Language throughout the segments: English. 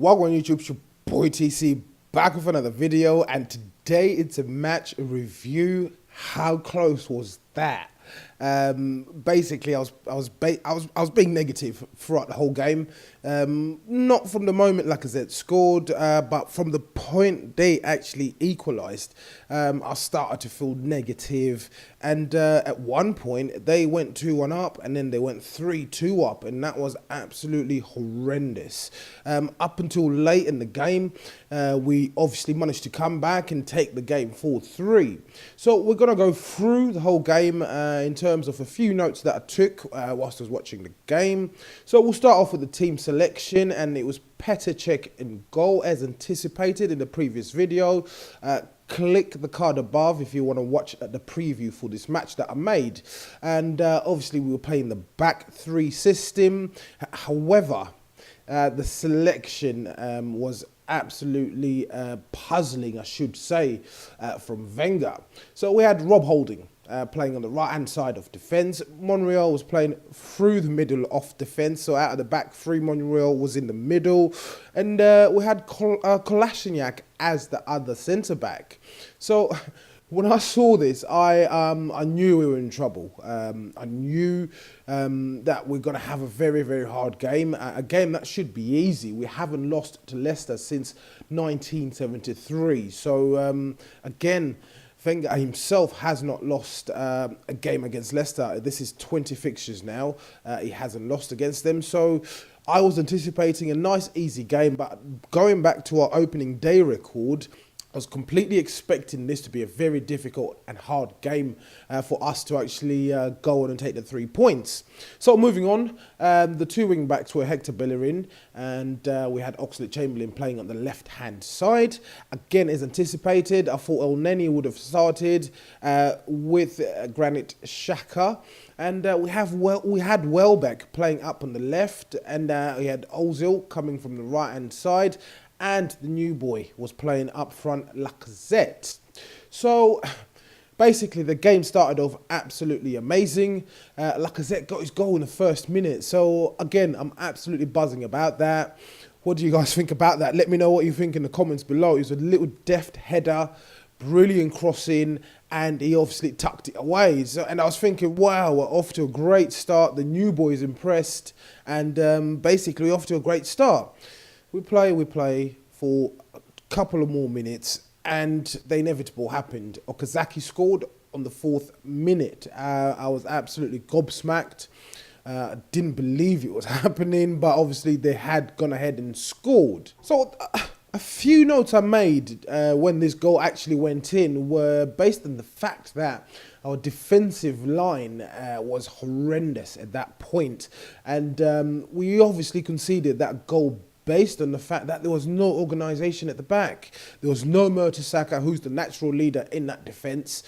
Welcome on YouTube, it's your boy TC back with another video, and today it's a match review. How close was that? Basically, I was being negative throughout the whole game. Not from the moment Lacazette scored, but from the point they actually equalised. I started to feel negative, and at one point they went 2-1 up, and then they went 3-2 up, and that was absolutely horrendous. Up until late in the game, we obviously managed to come back and take the game 4-3. So we're gonna go through the whole game in terms of a few notes that I took whilst I was watching the game. So we'll start off with the team selection, and it was Petr Cech in goal as anticipated in the previous video. Click the card above if you want to watch the preview for this match that I made. And obviously we were playing the back three system. However, the selection was absolutely puzzling, I should say, from Wenger. So we had Rob Holding playing on the right-hand side of defence. Monreal was playing through the middle of defence, so out of the back three, Monreal was in the middle. And we had Kolasinac as the other centre-back. So when I saw this, I knew we were in trouble. I knew that we're going to have a very, very hard game. A game that should be easy. We haven't lost to Leicester since 1973. So, again, Wenger himself has not lost a game against Leicester. This is 20 fixtures now. He hasn't lost against them. So I was anticipating a nice, easy game. But going back to our opening day record, I was completely expecting this to be a very difficult and hard game for us to actually go on and take the 3 points. So moving on, the two wing backs were Hector Bellerin, and we had Oxlade-Chamberlain playing on the left-hand side. Again, as anticipated, I thought El Neni would have started with Granit Xhaka. And we had Welbeck playing up on the left, and we had Ozil coming from the right-hand side. And the new boy was playing up front, Lacazette. So basically the game started off absolutely amazing. Lacazette got his goal in the first minute. So again, I'm absolutely buzzing about that. What do you guys think about that? Let me know what you think in the comments below. It was a little deft header, brilliant crossing, and he obviously tucked it away. So, and I was thinking, wow, we're off to a great start. The new boy's impressed, and basically off to a great start. We play for a couple of more minutes, and the inevitable happened. Okazaki scored on the 4th minute. I was absolutely gobsmacked. I didn't believe it was happening, but obviously they had gone ahead and scored. So a few notes I made when this goal actually went in were based on the fact that our defensive line was horrendous at that point. And we obviously conceded that goal based on the fact that there was no organisation at the back. There was no Mertesacker, who's the natural leader in that defence.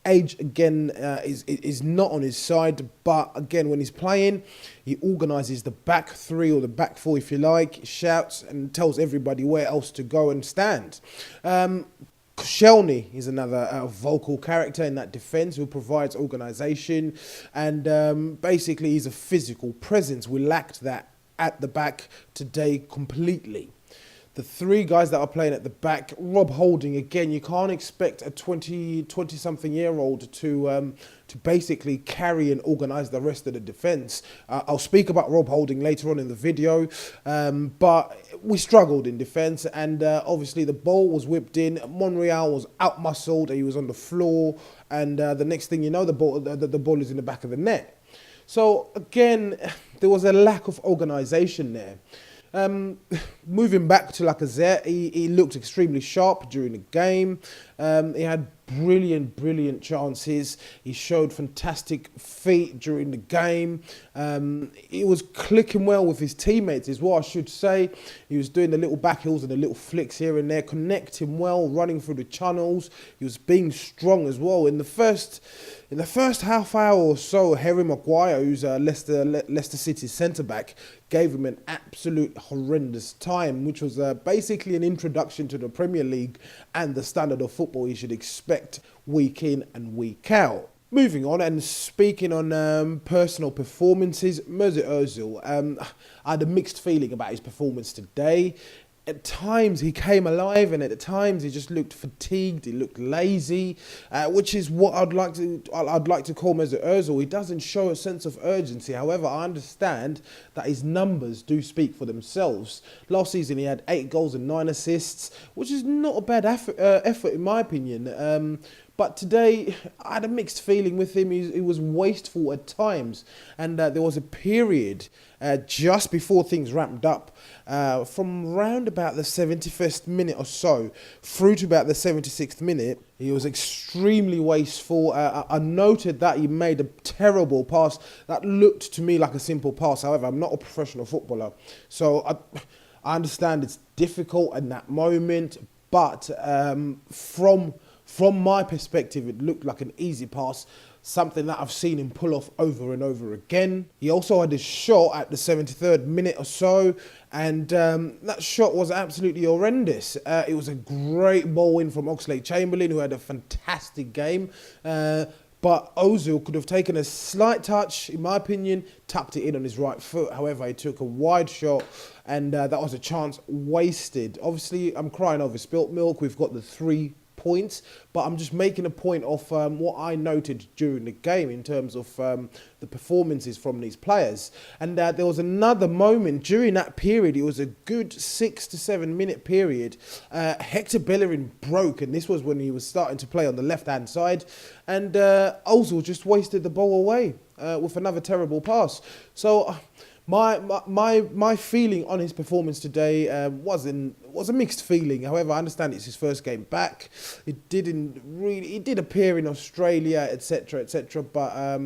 Age, again, is not on his side, but again, when he's playing, he organises the back three, or the back four, if you like, shouts and tells everybody where else to go and stand. Koscielny is another vocal character in that defence who provides organisation, and basically he's a physical presence. We lacked that at the back today completely. The three guys that are playing at the back, Rob Holding, again, you can't expect a 20-something-year-old to basically carry and organise the rest of the defence. I'll speak about Rob Holding later on in the video, but we struggled in defence, and obviously the ball was whipped in. Monreal was out-muscled, he was on the floor, and the next thing you know, the ball is in the back of the net. So again, there was a lack of organisation there. Moving back to Lacazette, he looked extremely sharp during the game. He had brilliant chances. He showed fantastic feet during the game. He was clicking well with his teammates is what I should say. He was doing the little back heels and the little flicks here and there, connecting well, running through the channels. He was being strong as well. In the first half hour or so, Harry Maguire, who's Leicester City centre-back, gave him an absolute horrendous time, which was basically an introduction to the Premier League and the standard of football he should expect week in and week out. Moving on and speaking on personal performances, Mesut Ozil, I had a mixed feeling about his performance today. At times he came alive, and at times he just looked fatigued. He looked lazy, which is what I'd like to call Mesut Ozil. He doesn't show a sense of urgency. However, I understand that his numbers do speak for themselves. Last season he had 8 goals and 9 assists, which is not a bad effort in my opinion. But today, I had a mixed feeling with him. He was wasteful at times. And there was a period just before things ramped up, from round about the 71st minute or so, through to about the 76th minute, he was extremely wasteful. I noted that he made a terrible pass that looked to me like a simple pass. However, I'm not a professional footballer. So I understand it's difficult in that moment. But from my perspective, it looked like an easy pass, something that I've seen him pull off over and over again. He also had a shot at the 73rd minute or so, and that shot was absolutely horrendous. It was a great ball in from Oxlade-Chamberlain, who had a fantastic game. But Ozil could have taken a slight touch, in my opinion, tapped it in on his right foot. However, he took a wide shot, and that was a chance wasted. Obviously, I'm crying over spilt milk. We've got the 3 points, but I'm just making a point of what I noted during the game in terms of the performances from these players. And there was another moment during that period. It was a good 6 to 7 minute period. Hector Bellerin broke, and this was when he was starting to play on the left-hand side, and Ozil just wasted the ball away with another terrible pass. So my feeling on his performance today was a mixed feeling. However, I understand it's his first game back. He did appear in Australia, etc., but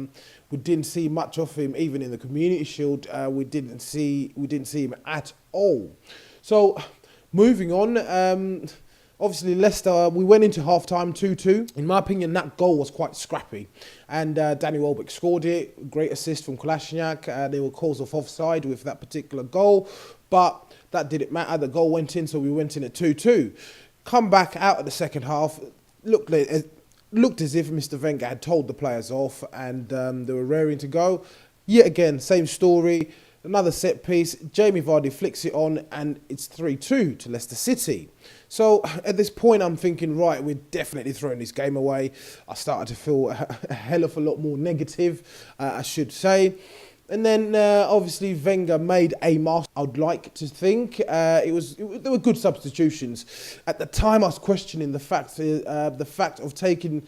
we didn't see much of him even in the Community Shield. We didn't see him at all. So moving on. Obviously, Leicester, we went into half-time 2-2. In my opinion, that goal was quite scrappy. And Danny Welbeck scored it. Great assist from Kolasinac. They were calls of offside with that particular goal. But that didn't matter. The goal went in, so we went in at 2-2. Come back out of the second half. Looked as if Mr. Wenger had told the players off, and they were raring to go. Yet again, same story. Another set piece, Jamie Vardy flicks it on, and it's 3-2 to Leicester City. So at this point, I'm thinking, right, we're definitely throwing this game away. I started to feel a hell of a lot more negative, I should say. And then, obviously, Wenger made a master, I would like to think. There were good substitutions. At the time, I was questioning the fact of taking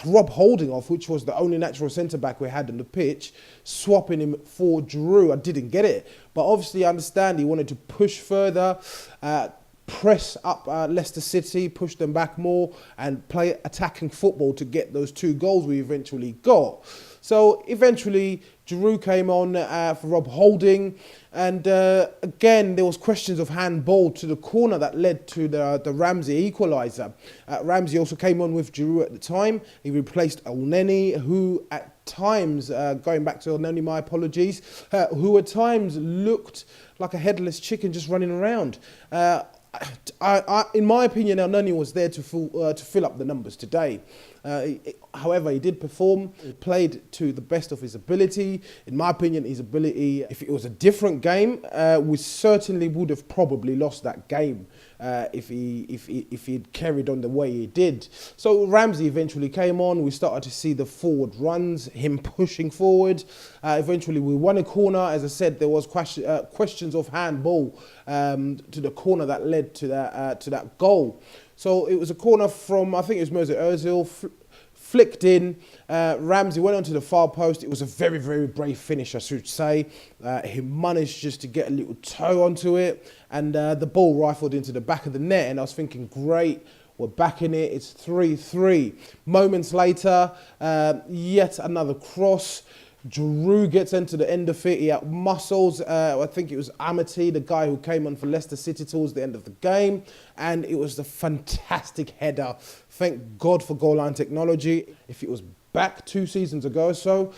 Rob Holding off, which was the only natural centre-back we had on the pitch, swapping him for Giroud. I didn't get it. But obviously, I understand he wanted to push further, press up Leicester City, push them back more, and play attacking football to get those 2 goals we eventually got. So eventually, Giroud came on for Rob Holding, and again there was questions of handball to the corner that led to the Ramsey equaliser. Ramsey also came on with Giroud at the time. He replaced Elneny, who at times, going back to Elneny, my apologies, who at times looked like a headless chicken just running around. In my opinion, Elneny was there to fill up the numbers today. However, he did perform. He played to the best of his ability. In my opinion, his ability, if it was a different game, we certainly would have probably lost that game if he'd carried on the way he did. So Ramsey eventually came on. We started to see the forward runs, him pushing forward. Eventually, we won a corner. As I said, there was questions of handball to the corner that led to that goal. So it was a corner from, I think it was Mesut Ozil, flicked in. Ramsey went onto the far post. It was a very, very brave finish, I should say. He managed just to get a little toe onto it, and the ball rifled into the back of the net. And I was thinking, great, we're back in it. It's 3-3. Moments later, yet another cross. Giroud gets into the end of it. He outmuscles, I think it was Amity, the guy who came on for Leicester City towards the end of the game. And it was a fantastic header. Thank God for goal line technology. If it was back 2 seasons ago or so,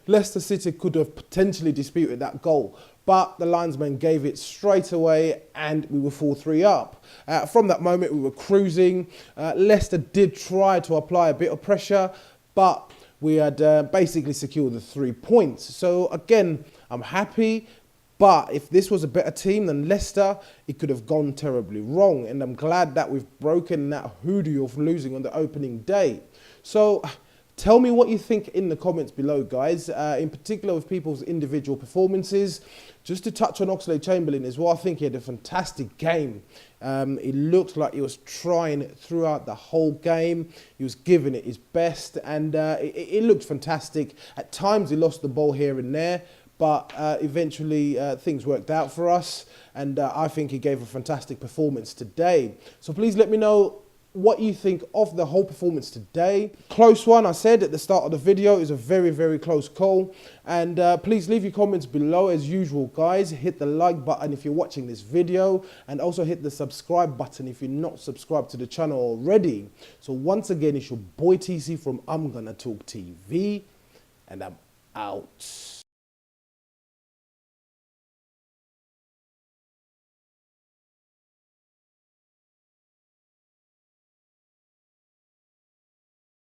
Leicester City could have potentially disputed that goal. But the linesman gave it straight away, and we were 4-3 up. From that moment, we were cruising. Leicester did try to apply a bit of pressure, but we had basically secured the 3 points. So again, I'm happy. But if this was a better team than Leicester, it could have gone terribly wrong. And I'm glad that we've broken that hoodoo of losing on the opening day. So tell me what you think in the comments below, guys, in particular with people's individual performances. Just to touch on Oxlade-Chamberlain as well, I think he had a fantastic game. It looked like he was trying throughout the whole game. He was giving it his best, and it looked fantastic. At times he lost the ball here and there, but eventually things worked out for us, and I think he gave a fantastic performance today. So please let me know what you think of the whole performance today. Close one, I said at the start of the video. It was a very, very close call. And please leave your comments below as usual, guys. Hit the like button if you're watching this video, and also hit the subscribe button if you're not subscribed to the channel already. So once again, it's your boy TC from I'm Gonna Talk TV, and I'm out.